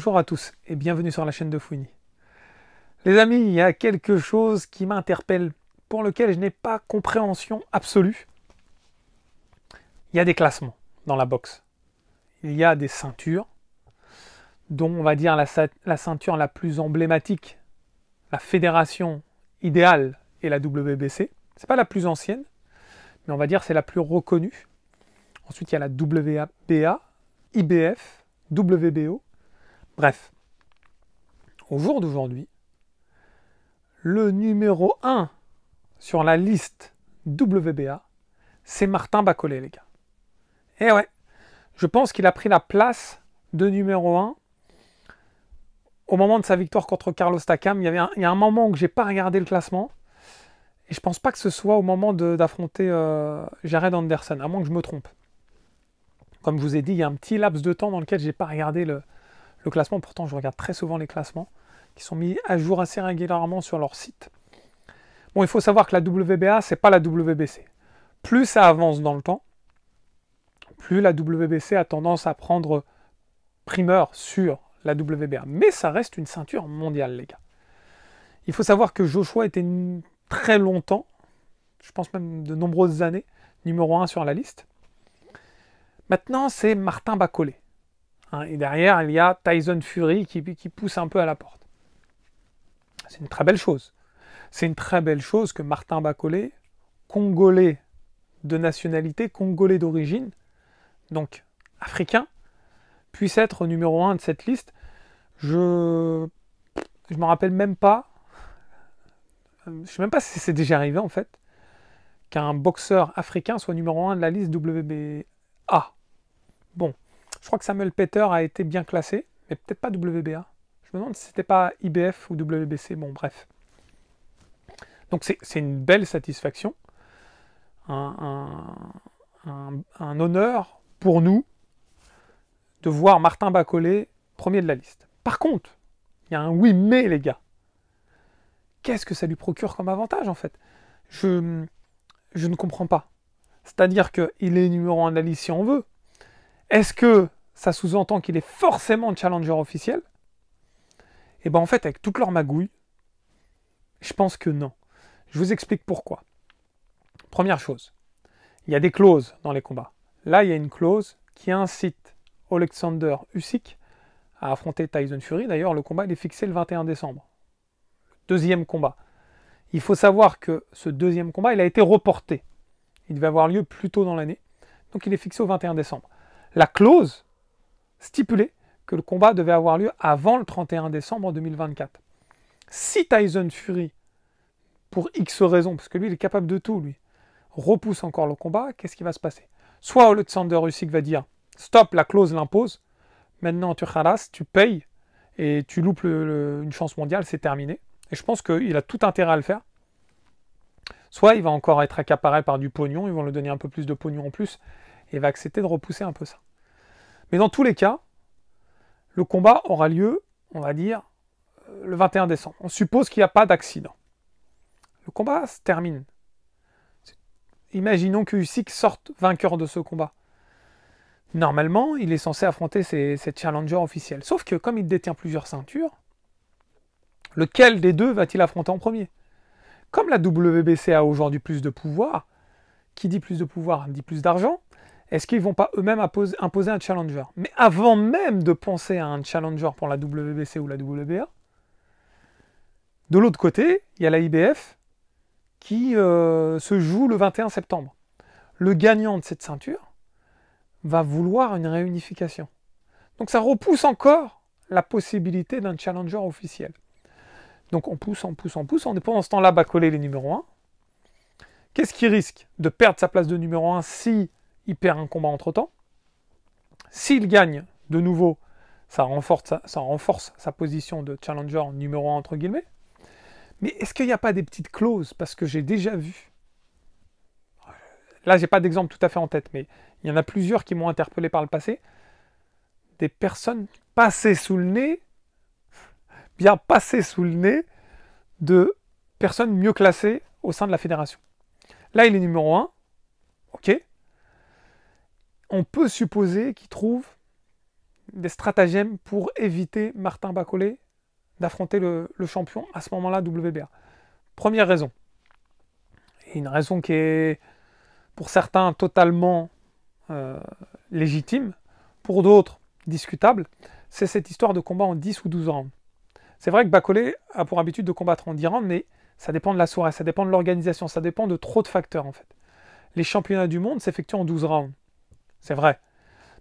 Bonjour à tous et bienvenue sur la chaîne de Fouini. Les amis, il y a quelque chose qui m'interpelle, pour lequel je n'ai pas compréhension absolue. Il y a des classements dans la boxe. Il y a des ceintures, dont on va dire la ceinture la plus emblématique, la fédération idéale est la WBC. C'est pas la plus ancienne, mais on va dire c'est la plus reconnue. Ensuite, il y a la WBA, IBF, WBO. Bref, au jour d'aujourd'hui, le numéro 1 sur la liste WBA, c'est Martin Bakole, les gars. Et ouais, je pense qu'il a pris la place de numéro 1 au moment de sa victoire contre Carlos Takam. Il y a un moment où je n'ai pas regardé le classement, et je pense pas que ce soit au moment d'affronter Jared Anderson, à moins que je me trompe. Comme je vous ai dit, il y a un petit laps de temps dans lequel je n'ai pas regardé le classement. Pourtant, je regarde très souvent les classements qui sont mis à jour assez régulièrement sur leur site. Bon, il faut savoir que la WBA, c'est pas la WBC. Plus ça avance dans le temps, plus la WBC a tendance à prendre primeur sur la WBA. Mais ça reste une ceinture mondiale, les gars. Il faut savoir que Joshua était très longtemps, je pense même de nombreuses années, numéro 1 sur la liste. Maintenant, c'est Martin Bakole. Et derrière, il y a Tyson Fury qui pousse un peu à la porte. C'est une très belle chose. C'est une très belle chose que Martin Bakole, congolais de nationalité, congolais d'origine, donc africain, puisse être numéro 1 de cette liste. Je ne me rappelle même pas, je ne sais même pas si c'est déjà arrivé en fait, qu'un boxeur africain soit numéro 1 de la liste WBA. Bon, je crois que Samuel Peter a été bien classé, mais peut-être pas WBA. Je me demande si c'était pas IBF ou WBC, bon bref. Donc c'est une belle satisfaction, un honneur pour nous de voir Martin Bakole premier de la liste. Par contre, il y a un oui mais les gars. Qu'est-ce que ça lui procure comme avantage en fait? Je ne comprends pas. C'est-à-dire qu'il est numéro 1 de la liste si on veut. Est-ce que ça sous-entend qu'il est forcément challenger officiel? Et bien en fait, avec toute leur magouille, je pense que non. Je vous explique pourquoi. Première chose, il y a des clauses dans les combats. Là, il y a une clause qui incite Alexander Usyk à affronter Tyson Fury. D'ailleurs, le combat il est fixé le 21 décembre. Deuxième combat. Il faut savoir que ce deuxième combat, il a été reporté. Il devait avoir lieu plus tôt dans l'année. Donc il est fixé au 21 décembre. La clause stipulait que le combat devait avoir lieu avant le 31 décembre 2024. Si Tyson Fury, pour X raisons, parce que lui il est capable de tout, lui, repousse encore le combat, qu'est-ce qui va se passer? Soit Alexander Usyk va dire stop, la clause l'impose, maintenant tu khalas, tu payes et tu loupes une chance mondiale, c'est terminé. Et je pense qu'il a tout intérêt à le faire. Soit il va encore être accaparé par du pognon, ils vont lui donner un peu plus de pognon en plus, et il va accepter de repousser un peu ça. Mais dans tous les cas, le combat aura lieu, on va dire, le 21 décembre. On suppose qu'il n'y a pas d'accident. Le combat se termine. Imaginons que Usyk sorte vainqueur de ce combat. Normalement, il est censé affronter ses challengers officiels. Sauf que comme il détient plusieurs ceintures, lequel des deux va-t-il affronter en premier? Comme la WBC a aujourd'hui plus de pouvoir, qui dit plus de pouvoir dit plus d'argent, est-ce qu'ils ne vont pas eux-mêmes imposer un challenger? Mais avant même de penser à un challenger pour la WBC ou la WBA, de l'autre côté, il y a la IBF qui se joue le 21 septembre. Le gagnant de cette ceinture va vouloir une réunification. Donc ça repousse encore la possibilité d'un challenger officiel. Donc on pousse, on est pendant ce temps-là Bakole les numéro 1. Qu'est-ce qu'il risque? De perdre sa place de numéro 1 si il perd un combat entre-temps. S'il gagne de nouveau, ça renforce sa position de challenger numéro 1 entre guillemets. Mais est-ce qu'il n'y a pas des petites clauses? Parce que j'ai déjà vu, là j'ai pas d'exemple tout à fait en tête, mais il y en a plusieurs qui m'ont interpellé par le passé, des personnes passées sous le nez, bien passées sous le nez, de personnes mieux classées au sein de la fédération. Là il est numéro 1, ok. On peut supposer qu'il trouve des stratagèmes pour éviter Martin Bakole d'affronter le champion à ce moment-là WBA. Première raison. Et une raison qui est pour certains totalement légitime, pour d'autres discutable, c'est cette histoire de combat en 10 ou 12 rounds. C'est vrai que Bakole a pour habitude de combattre en 10 rounds, mais ça dépend de la soirée, ça dépend de l'organisation, ça dépend de trop de facteurs en fait. Les championnats du monde s'effectuent en 12 rounds. C'est vrai.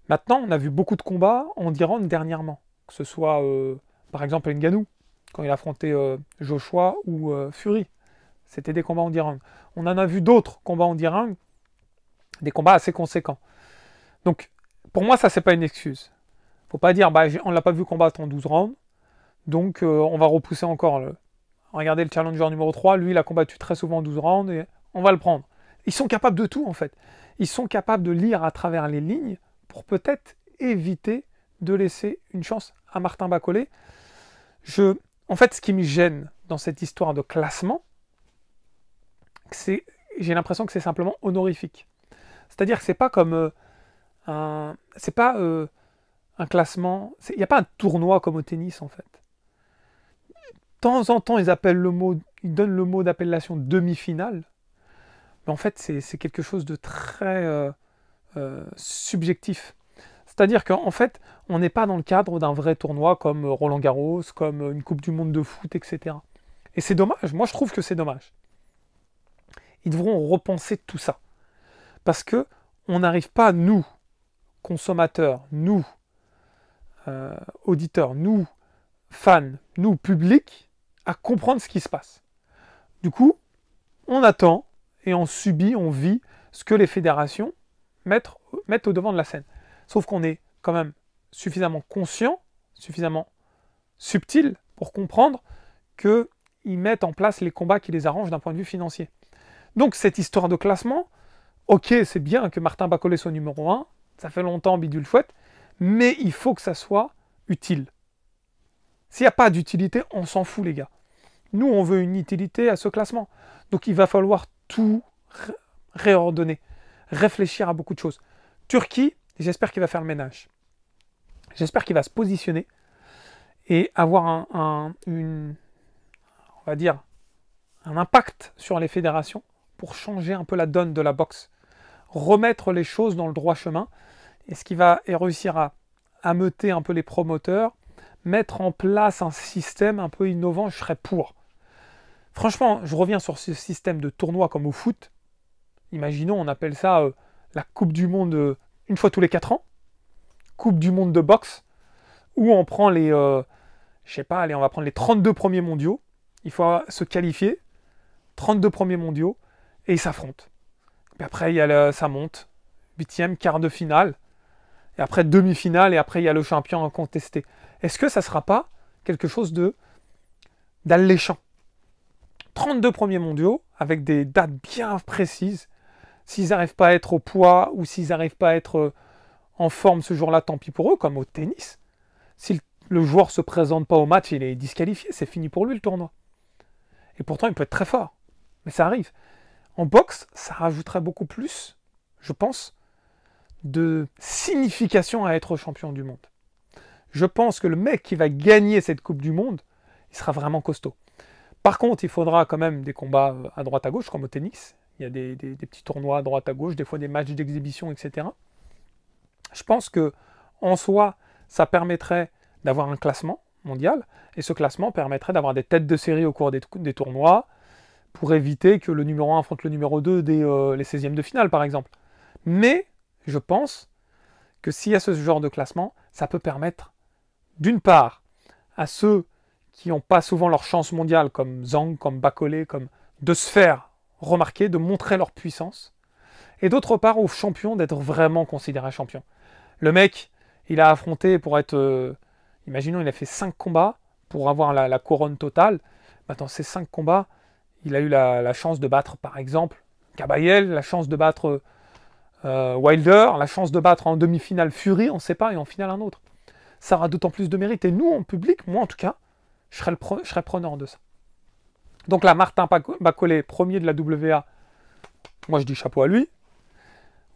Maintenant, on a vu beaucoup de combats en 10 rounds dernièrement. Que ce soit, par exemple, Ngannou, quand il affrontait Joshua ou Fury. C'était des combats en 10 rounds. On en a vu d'autres combats en 10 rounds, des combats assez conséquents. Donc, pour moi, ça, c'est pas une excuse. Faut pas dire, on l'a pas vu combattre en 12 rounds, donc on va repousser encore. Regardez le challenger numéro 3, lui, il a combattu très souvent en 12 rounds, et on va le prendre. Ils sont capables de tout, en fait. Ils sont capables de lire à travers les lignes pour peut-être éviter de laisser une chance à Martin Bakole. En fait, ce qui me gêne dans cette histoire de classement, j'ai l'impression que c'est simplement honorifique. C'est-à-dire que c'est pas comme c'est pas un classement, il n'y a pas un tournoi comme au tennis en fait. De temps en temps, ils donnent le mot d'appellation demi-finale, mais en fait, c'est quelque chose de très subjectif. C'est-à-dire qu'en fait, on n'est pas dans le cadre d'un vrai tournoi comme Roland-Garros, comme une Coupe du Monde de foot, etc. Et c'est dommage, moi je trouve que c'est dommage. Ils devront repenser tout ça. Parce que on n'arrive pas, nous, consommateurs, nous, auditeurs, nous, fans, nous, public, à comprendre ce qui se passe. Du coup, on attend et on subit, on vit ce que les fédérations mettent au devant de la scène. Sauf qu'on est quand même suffisamment conscient, suffisamment subtil pour comprendre qu'ils mettent en place les combats qui les arrangent d'un point de vue financier. Donc cette histoire de classement, ok, c'est bien que Martin Bakole soit numéro 1, ça fait longtemps, bidule chouette, mais il faut que ça soit utile. S'il n'y a pas d'utilité, on s'en fout les gars. Nous, on veut une utilité à ce classement. Donc il va falloir tout réordonner, réfléchir à beaucoup de choses. Turquie, j'espère qu'il va faire le ménage. J'espère qu'il va se positionner et avoir on va dire, un impact sur les fédérations pour changer un peu la donne de la boxe, remettre les choses dans le droit chemin, et ce qui va réussir à ameuter un peu les promoteurs, mettre en place un système un peu innovant, je serais pour. Franchement, je reviens sur ce système de tournoi comme au foot. Imaginons, on appelle ça la Coupe du Monde une fois tous les 4 ans, Coupe du Monde de boxe, où on prend les, je sais pas, allez, on va prendre les 32 premiers mondiaux, il faut se qualifier, 32 premiers mondiaux, et ils s'affrontent. Puis après, ça monte, 8e, quart de finale, et après demi-finale, et après il y a le champion à contester. Est-ce que ça ne sera pas quelque chose d'alléchant? 32 premiers mondiaux, avec des dates bien précises. S'ils n'arrivent pas à être au poids, ou s'ils n'arrivent pas à être en forme ce jour-là, tant pis pour eux, comme au tennis. Si le joueur ne se présente pas au match, il est disqualifié, c'est fini pour lui le tournoi. Et pourtant, il peut être très fort. Mais ça arrive. En boxe, ça rajouterait beaucoup plus, je pense, de signification à être champion du monde. Je pense que le mec qui va gagner cette Coupe du Monde, il sera vraiment costaud. Par contre, il faudra quand même des combats à droite à gauche, comme au tennis. Il y a des petits tournois à droite à gauche, des fois des matchs d'exhibition, etc. Je pense que en soi, ça permettrait d'avoir un classement mondial, et ce classement permettrait d'avoir des têtes de série au cours des tournois, pour éviter que le numéro 1 affronte le numéro 2 dès les 16e de finale, par exemple. Mais je pense que s'il y a ce genre de classement, ça peut permettre, d'une part, à ceux qui n'ont pas souvent leur chance mondiale, comme Zhang, comme Bakole, de se faire remarquer, de montrer leur puissance, et d'autre part, aux champions d'être vraiment considérés champions. Le mec, il a affronté pour être... imaginons, il a fait 5 combats pour avoir la couronne totale. Dans ces 5 combats, il a eu la chance de battre, par exemple, Kabayel, la chance de battre Wilder, la chance de battre en demi-finale Fury, on ne sait pas, et en finale un autre. Ça aura d'autant plus de mérite. Et nous, en public, moi en tout cas, je serais preneur de ça. Donc là, Martin Bakole, premier de la WA, moi je dis chapeau à lui.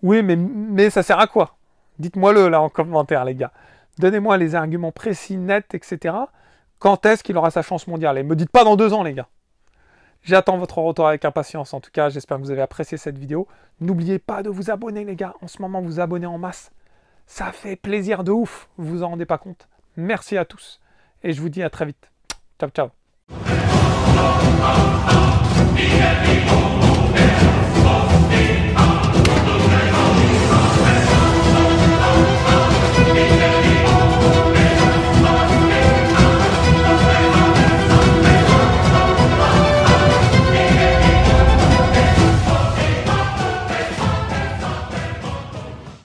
Oui, mais ça sert à quoi? Dites-moi-le là en commentaire, les gars. Donnez-moi les arguments précis, nets, etc. Quand est-ce qu'il aura sa chance mondiale? Et ne me dites pas dans 2 ans, les gars. J'attends votre retour avec impatience. En tout cas, j'espère que vous avez apprécié cette vidéo. N'oubliez pas de vous abonner, les gars. En ce moment, vous abonnez en masse. Ça fait plaisir de ouf. Vous vous en rendez pas compte. Merci à tous. Et je vous dis à très vite. Ciao, ciao.